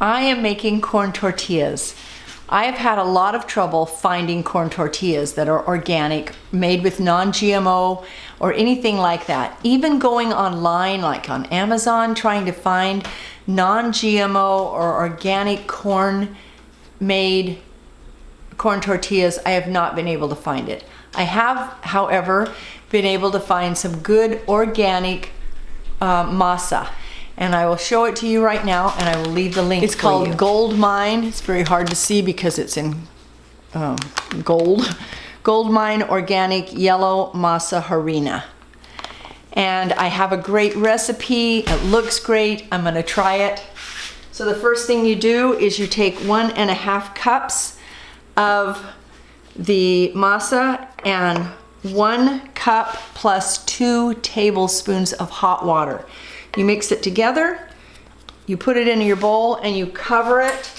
I am making corn tortillas. I have had a lot of trouble finding corn tortillas that are organic, made with non-GMO or anything like that. Even going online, like on Amazon, trying to find non-GMO or organic corn-made corn tortillas, I have not been able to find it. I have, however, been able to find some good organic masa. And I will show it to you right now, and I will leave the link for you. It's called Gold Mine. It's very hard to see because it's in gold. Gold Mine Organic Yellow Masa Harina. And I have a great recipe. It looks great. I'm going to try it. So the first thing you do is you take 1.5 cups of the masa and 1 cup plus 2 tablespoons of hot water. You mix it together, you put it in your bowl, and you cover it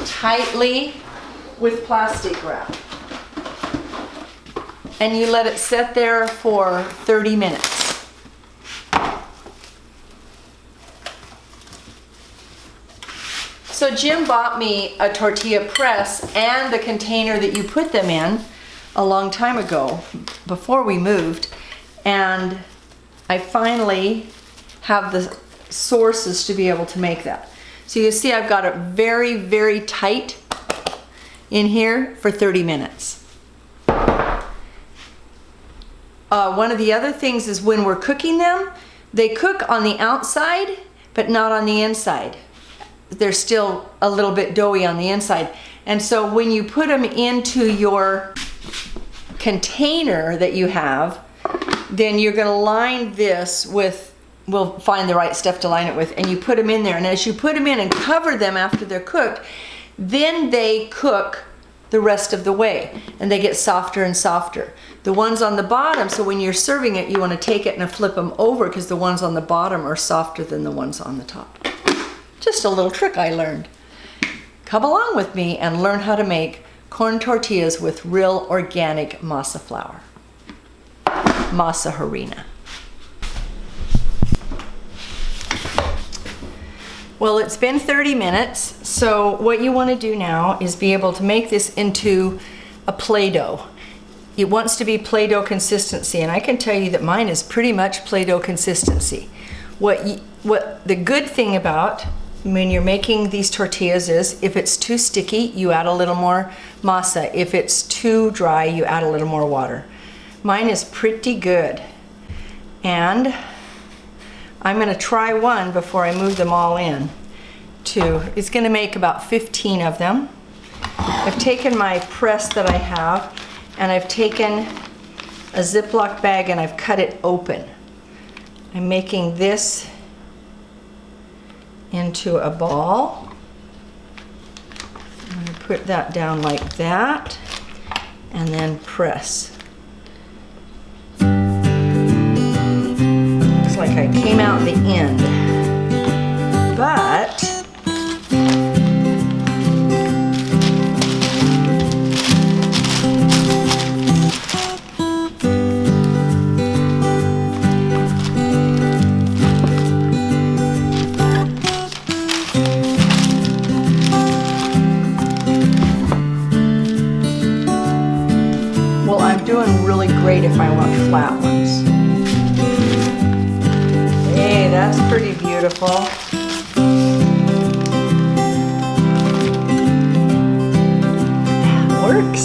tightly with plastic wrap. And you let it sit there for 30 minutes. So Jim bought me a tortilla press and the container that you put them in a long time ago, before we moved, and I finally have the sources to be able to make that. So you see I've got it very, very tight in here for 30 minutes. One of the other things is when we're cooking them, they cook on the outside, but not on the inside. They're still a little bit doughy on the inside. And so when you put them into your container that you have, then you're gonna line this with, we'll find the right stuff to line it with, and you put them in there. And as you put them in and cover them after they're cooked, then they cook the rest of the way, and they get softer and softer. The ones on the bottom, so when you're serving it, you want to take it and flip them over, because the ones on the bottom are softer than the ones on the top. Just a little trick I learned. Come along with me and learn how to make corn tortillas with real organic masa flour. Masa Harina. Well, it's been 30 minutes, so what you want to do now is be able to make this into a Play-Doh. It wants to be Play-Doh consistency, and I can tell you that mine is pretty much Play-Doh consistency. What the good thing about when you're making these tortillas is, if it's too sticky, you add a little more masa. If it's too dry, you add a little more water. Mine is pretty good, and I'm going to try one before I move them all in. It's going to make about 15 of them. I've taken my press that I have, and I've taken a Ziploc bag and I've cut it open. I'm making this into a ball. I'm going to put that down like that, and then press. Like I came out the end, but well, I'm doing really great if I want flat ones. Hey, that's pretty beautiful. That works.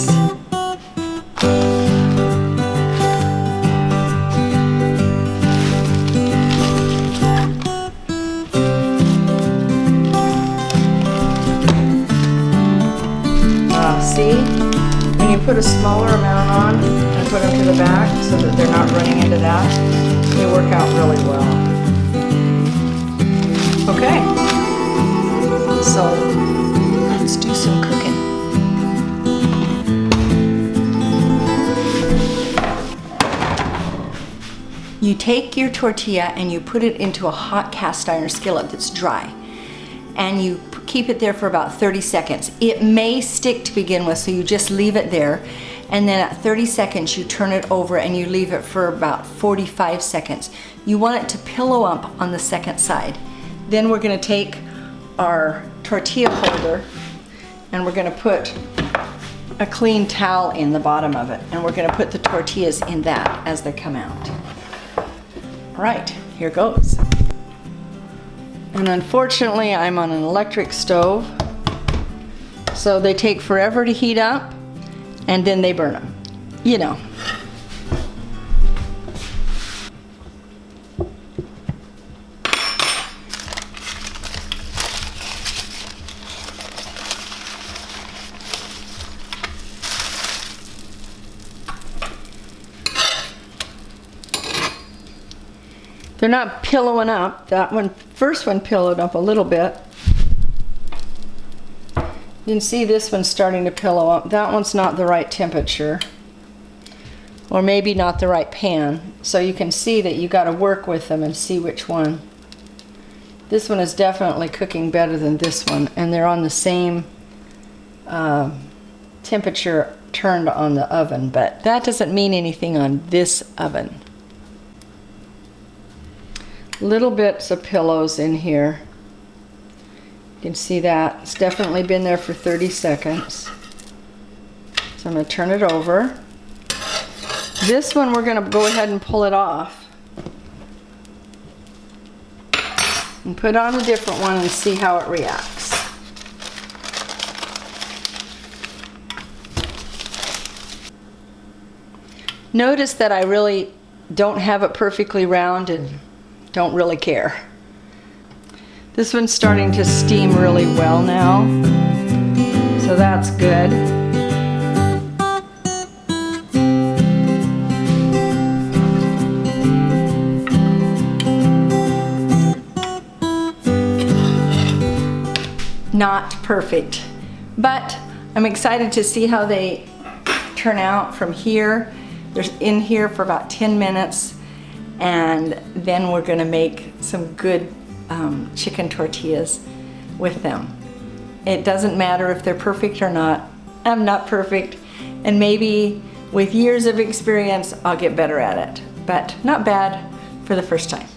See? When you put a smaller amount on and put them to the back so that they're not running into that, they work out really well. Okay, so let's do some cooking. You take your tortilla and you put it into a hot cast iron skillet that's dry, and you keep it there for about 30 seconds. It may stick to begin with, so you just leave it there, and then at 30 seconds you turn it over and you leave it for about 45 seconds. You want it to pillow up on the second side. Then we're going to take our tortilla holder, and we're gonna put a clean towel in the bottom of it, and we're gonna put the tortillas in that as they come out. All right, here goes. And unfortunately, I'm on an electric stove, so they take forever to heat up, and then they burn them, you know. They're not pillowing up. That one, first one pillowed up a little bit. You can see this one's starting to pillow up. That one's not the right temperature, or maybe not the right pan. So you can see that you got to work with them and see which one. This one is definitely cooking better than this one, and they're on the same temperature turned on the oven, but that doesn't mean anything on this oven. Little bits of pillows in here. You can see that. It's definitely been there for 30 seconds. So I'm going to turn it over. This one we're going to go ahead and pull it off. And put on a different one and see how it reacts. Notice that I really don't have it perfectly round and don't really care. This one's starting to steam really well now, so that's good. Not perfect, but I'm excited to see how they turn out from here. They're in here for about 10 minutes. And then we're going to make some good chicken tortillas with them. It doesn't matter if they're perfect or not. I'm not perfect, and maybe with years of experience I'll get better at it, but not bad for the first time.